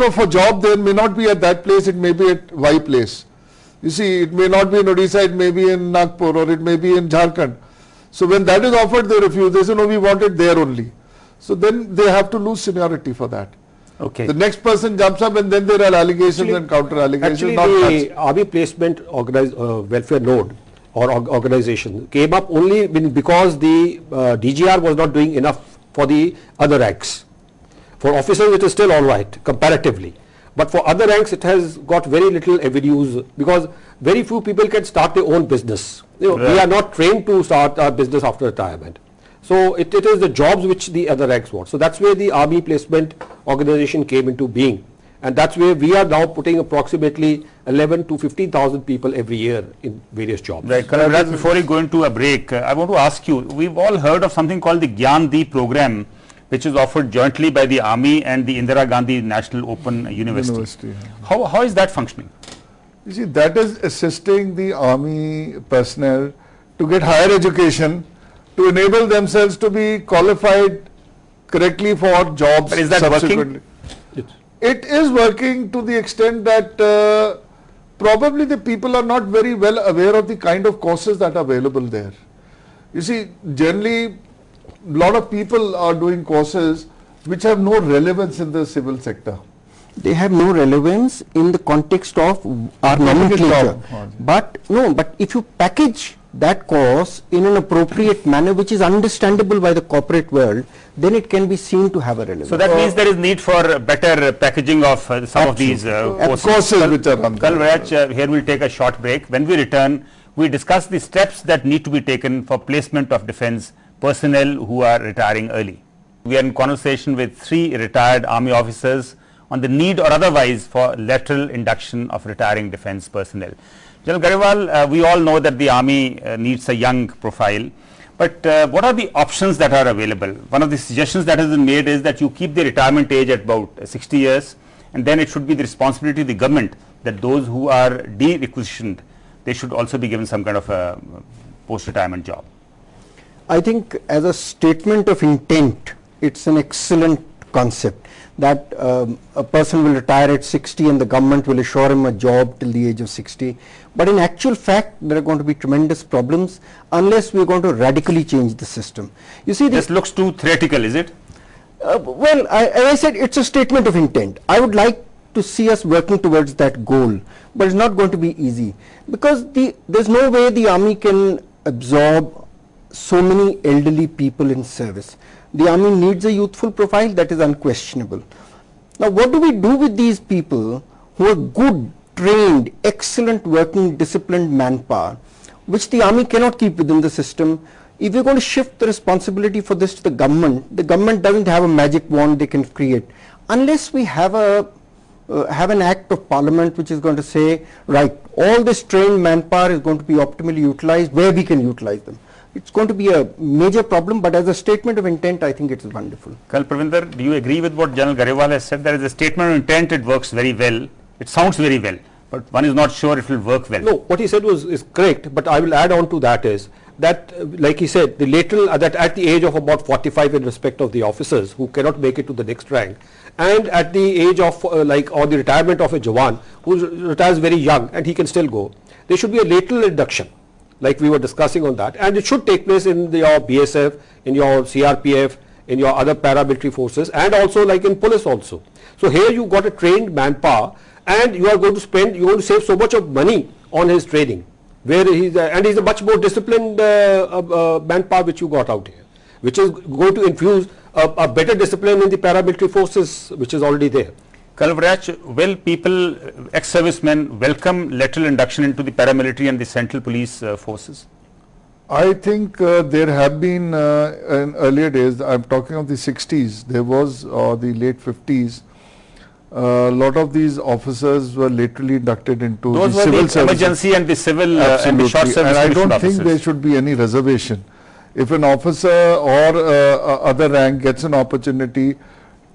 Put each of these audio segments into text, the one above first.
of a job there may not be at that place, it may be at Y place. You see, it may not be in Odisha, it may be in Nagpur, or it may be in Jharkhand. So when that is offered, they refuse. They say, no, we want it there only. So then they have to lose seniority for that. Okay. The next person jumps up, and then there are allegations and counter allegations. Actually, the Army Placement Welfare Node or organization came up only because the DGR was not doing enough for the other ranks. For officers, it is still all right comparatively. But for other ranks, it has got very little avenues because very few people can start their own business. You know, we are not trained to start our business after retirement. So it is the jobs which the other ranks want. So that's where the Army Placement Organization came into being. And that's where we are now putting approximately 11 to 15,000 people every year in various jobs. Right. Kalvaraj, before we go into a break, I want to ask you, we've all heard of something called the Gyan-Di program, which is offered jointly by the Army and the Indira Gandhi National Open University. How is that functioning? You see, that is assisting the Army personnel to get higher education, to enable themselves to be qualified correctly for jobs. But is that working? It is working to the extent that probably the people are not very well aware of the kind of courses that are available there. You see, generally, a lot of people are doing courses which have no relevance in the civil sector. They have no relevance in the context of our nomenclature. But if you package that course in an appropriate manner which is understandable by the corporate world, then it can be seen to have a relevance. So that means there is need for better packaging of some of these courses which are run. Kalvaraj, here we'll take a short break. When we return, we discuss the steps that need to be taken for placement of defense personnel who are retiring early. We are in conversation with 3 retired Army officers on the need or otherwise for lateral induction of retiring defense personnel. General Grewal, we all know that the Army needs a young profile, but what are the options that are available? One of the suggestions that has been made is that you keep the retirement age at about 60 years, and then it should be the responsibility of the government that those who are de-requisitioned, they should also be given some kind of a post-retirement job. I think as a statement of intent, it's an excellent concept that a person will retire at 60 and the government will assure him a job till the age of 60. But in actual fact, there are going to be tremendous problems unless we are going to radically change the system. You see, this looks too theoretical, is it? Well, as I said, it's a statement of intent. I would like to see us working towards that goal, but it's not going to be easy because there's no way the Army can absorb so many elderly people in service. The Army needs a youthful profile, that is unquestionable. Now, what do we do with these people who are good, trained, excellent working, disciplined manpower, which the Army cannot keep within the system? If you're going to shift the responsibility for this to the government doesn't have a magic wand they can create. Unless we have an act of parliament which is going to say, right, all this trained manpower is going to be optimally utilized where we can utilize them. It's going to be a major problem, but as a statement of intent, I think it's wonderful. Colonel Pravinder, do you agree with what General Grewal has said? There is a statement of intent, it works very well. It sounds very well, but one is not sure it will work well. No, what he said is correct, but I will add on to that is that, like he said, the lateral, that at the age of about 45 in respect of the officers who cannot make it to the next rank, and at the age of or the retirement of a Jawan who retires very young and he can still go, there should be a lateral induction, like we were discussing on that, and it should take place in your BSF, in your CRPF, in your other paramilitary forces, and also like in police also. So here you got a trained manpower, and you are going to save so much of money on his training, where he's a much more disciplined manpower which you got out here, which is going to infuse a better discipline in the paramilitary forces which is already there. Kalvaraj, will people, ex-servicemen, welcome lateral induction into the paramilitary and the central police forces? I think there have been in earlier days, I'm talking of the 60s, there was the late 50s, a lot of these officers were laterally inducted into those the were civil the service. Emergency and the civil and the short service. And I don't officers. think there should be any reservation. If an officer or other rank gets an opportunity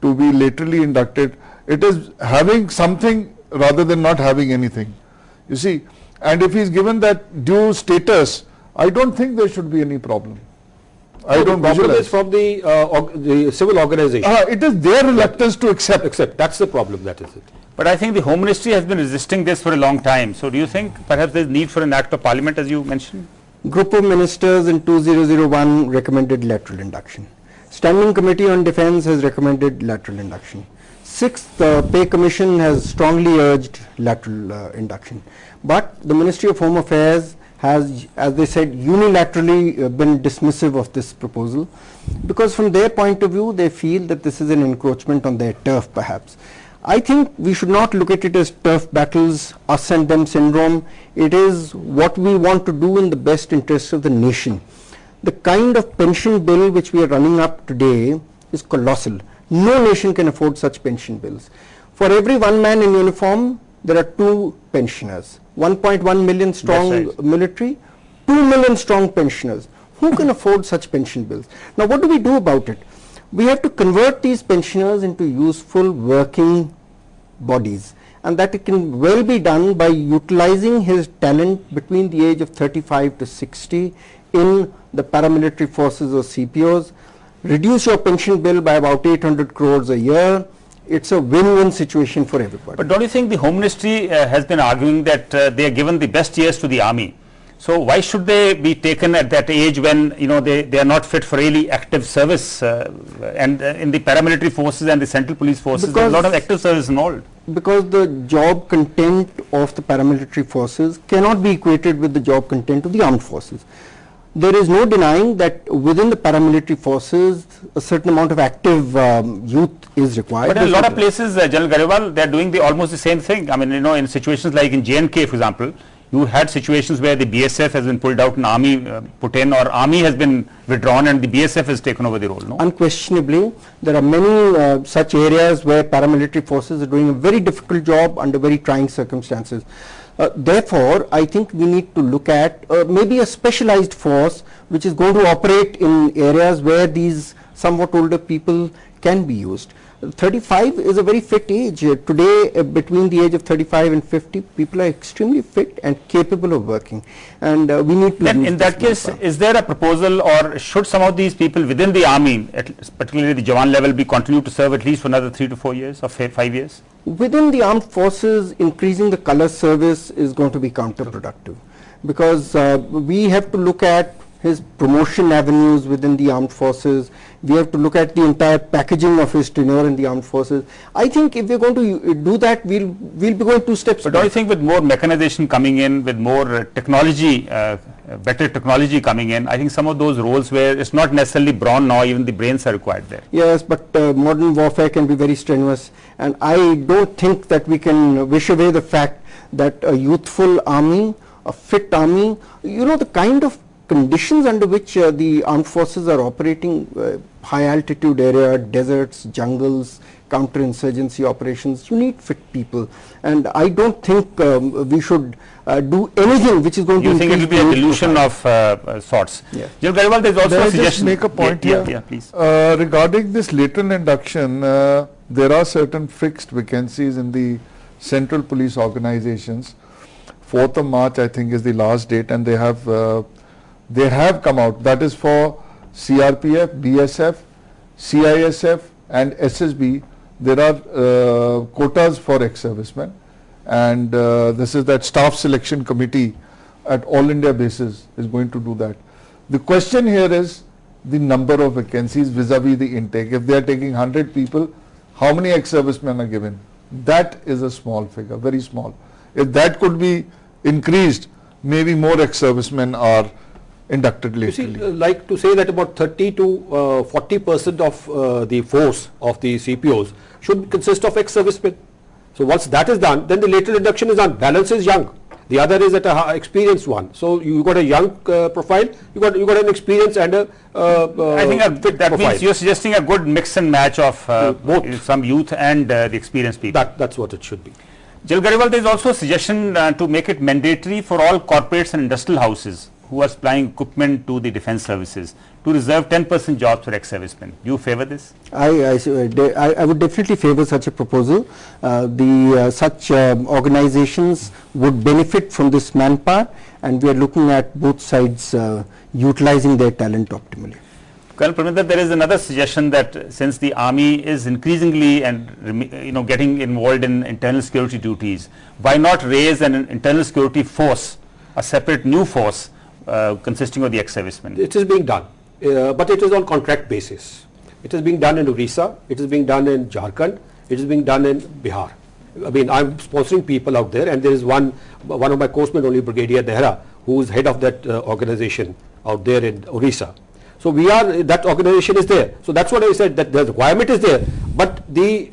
to be laterally inducted, it is having something rather than not having anything. You see, and if he is given that due status, I don't think there should be any problem. I don't The problem visualize. is from the civil organization. It is their reluctance to accept. Except that's the problem. That is it. But I think the Home Ministry has been resisting this for a long time. So do you think perhaps there is need for an act of parliament, as you mentioned? Group of ministers in 2001 recommended lateral induction. Standing Committee on Defence has recommended lateral induction. Sixth Pay Commission has strongly urged lateral induction. But the Ministry of Home Affairs has, as they said, unilaterally been dismissive of this proposal, because from their point of view they feel that this is an encroachment on their turf perhaps. I think we should not look at it as turf battles, us and them syndrome. It is what we want to do in the best interest of the nation. The kind of pension bill which we are running up today is colossal. No nation can afford such pension bills. For every one man in uniform, there are two pensioners. 1.1 million strong That's right. military, 2 million strong pensioners. Who can afford such pension bills? Now what do we do about it? We have to convert these pensioners into useful working bodies, and that it can well be done by utilizing his talent between the age of 35 to 60 in the paramilitary forces or CPOs. Reduce your pension bill by about 800 crores a year. It's a win-win situation for everybody. But don't you think the Home Ministry has been arguing that they are given the best years to the army? So why should they be taken at that age when they are not fit for really active service? And in the paramilitary forces and the central police forces, there is a lot of active service involved. Because the job content of the paramilitary forces cannot be equated with the job content of the armed forces. There is no denying that within the paramilitary forces a certain amount of active youth is required. But in a lot of places, General Garewal, they are doing almost the same thing. I mean, in situations like in J&K, for example, you had situations where the BSF has been pulled out and army put in, or army has been withdrawn and the BSF has taken over the role, no? Unquestionably, there are many such areas where paramilitary forces are doing a very difficult job under very trying circumstances. Therefore, I think we need to look at maybe a specialized force which is going to operate in areas where these somewhat older people can be used. 35 is a very fit age. Today, between the age of 35 and 50, people are extremely fit and capable of working. And we need to Then use in that this case, manpower. is there a proposal, or should some of these people within the army, particularly the Jawan level, be continued to serve at least for another 3 to 4 years or 5 years? Within the armed forces, increasing the color service is going to be counterproductive, because we have to look at his promotion avenues within the armed forces. We have to look at the entire packaging of his tenure in the armed forces. I think if we're going to do that, we'll be going 2 steps But don't you back. think with more mechanization coming in, with more technology, better technology coming in, I think some of those roles where it's not necessarily brawn nor even the brains are required there? Yes, but modern warfare can be very strenuous, and I don't think that we can wish away the fact that a youthful army, a fit army, the kind of conditions under which the armed forces are operating, high altitude area, deserts, jungles, counterinsurgency operations, you need fit people, and I don't think we should do anything which is going to You think it will be a increase the youth dilution profile. of sorts? Yeah. General Garewal, there is also May a I just suggestion. make a point yeah, here? Yeah, please. Regarding this lateral induction, there are certain fixed vacancies in the central police organizations. 4th of March, I think, is the last date, and they have come out. That is for CRPF, BSF, CISF, and SSB. There are quotas for ex-servicemen, and this is that staff selection committee at all India basis is going to do that. The question here is the number of vacancies vis-a-vis the intake. If they are taking 100 people, how many ex-servicemen are given? That is a small figure, very small. If that could be increased, maybe more ex-servicemen are inducted You see, lately. like to say that about 30 to 40% of the force of the CPOs should consist of ex-servicemen. So once that is done, then the lateral induction is done. Balance is young. The other is at a experienced one. So you got a young profile, you got an experienced and a I think fit that profile. means you're suggesting a good mix and match of Both. some youth and the experienced people. That's what it should be. General Garewal, there is also a suggestion to make it mandatory for all corporates and industrial houses who are supplying equipment to the defense services to reserve 10% jobs for ex-servicemen. Do you favor this? I would definitely favor such a proposal. Such organizations would benefit from this manpower, and we are looking at both sides utilizing their talent optimally. Colonel Parminder, there is another suggestion that since the army is increasingly and getting involved in internal security duties, why not raise an internal security force, a separate new force consisting of the ex-servicemen? It is being done, but it is on contract basis. It is being done in Orissa, it is being done in Jharkhand, it is being done in Bihar. I mean, I'm sponsoring people out there, and there is one of my coursemen, only Brigadier Dehra, who is head of that organization out there in Orissa. So that organization is there. So that's what I said, that the requirement is there, but the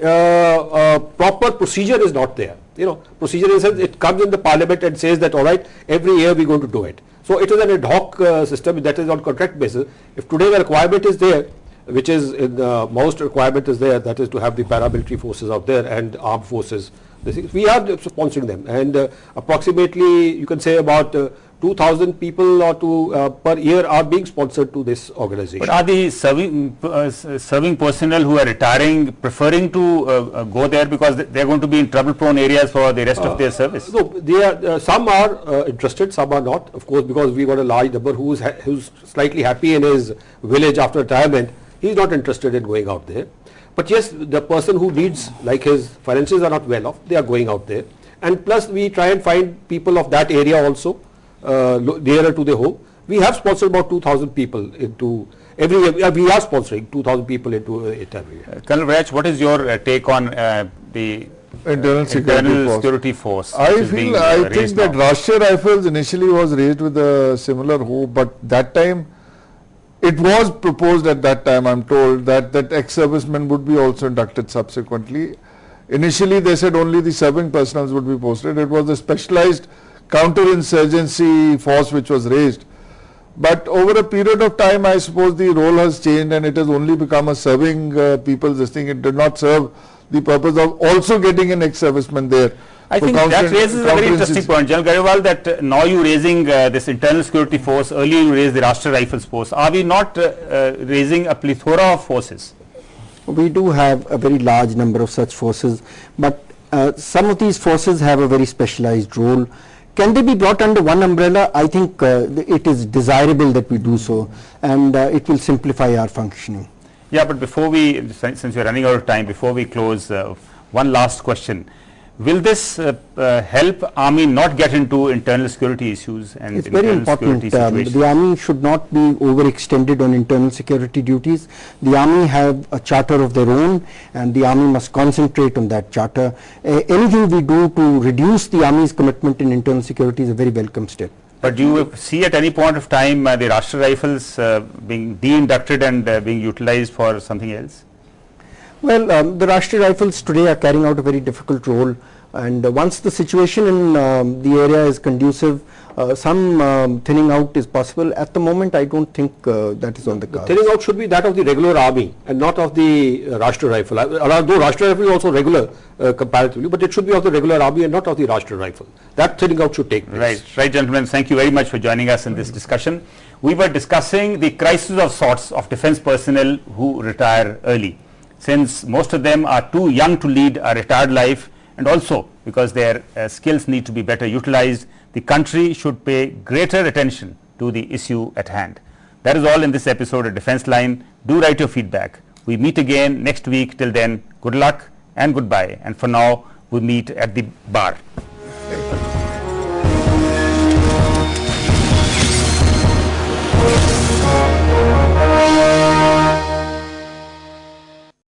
proper procedure is not there. Procedure is, it comes in the parliament and says that all right, every year we're going to do it. So it is an ad hoc system that is on contract basis. If today the requirement is there, which is in the most requirement is there, that is to have the paramilitary forces out there and armed forces. We are sponsoring them, and approximately you can say about 2,000 people or per year are being sponsored to this organization. But are the serving personnel who are retiring preferring to go there because they are going to be in trouble-prone areas for the rest of their service? No, they are, some are interested, some are not. Of course, because we got a large number who's slightly happy in his village after retirement. He is not interested in going out there. But yes, the person who needs, like his finances are not well off, they are going out there. And plus we try and find people of that area also, nearer to the home. We have sponsored about 2,000 people into every year. We are sponsoring 2,000 people into it every year. Colonel Raj, what is your take on the Internal security force? I think that Rashtriya Rifles initially was raised with a similar hope, but that time it was proposed at that time, I'm told, that ex-servicemen would be also inducted subsequently. Initially they said only the serving personnel would be posted. It was a specialized counterinsurgency force which was raised. But over a period of time, I suppose the role has changed and it has only become a serving people's this thing. It did not serve the purpose of also getting an ex-serviceman there. I think that raises a very interesting point, General Garewal, that now you raising this internal security force, earlier you raised the Rashtriya Rifles force. Are we not raising a plethora of forces? We do have a very large number of such forces, but some of these forces have a very specialized role. Can they be brought under one umbrella? I think it is desirable that we do so, and it will simplify our functioning. Yeah, but before we, since we are running out of time, before we close, one last question. Will this help Army not get into internal security issues and it's very important. The Army should not be overextended on internal security duties. The Army have a charter of their own, and the Army must concentrate on that charter. Anything we do to reduce the Army's commitment in internal security is a very welcome step. But do you see at any point of time the Rashtriya Rifles being de-inducted and being utilized for something else? Well, the Rashtriya Rifles today are carrying out a very difficult role, and once the situation in the area is conducive, some thinning out is possible. At the moment, I don't think that is on the cards. Thinning out should be that of the regular Army and not of the Rashtriya Rifle. Although Rashtriya Rifle is also regular comparatively, but it should be of the regular Army and not of the Rashtriya Rifle. That thinning out should take place. Right, gentlemen. Thank you very much for joining us in this discussion. We were discussing the crisis of sorts of defence personnel who retire early, since most of them are too young to lead a retired life, and also because their skills need to be better utilized. The country should pay greater attention to the issue at hand. That is all in this episode of Defence Line. Do write your feedback. We meet again next week. Till then, good luck and goodbye. And for now, we meet at the bar.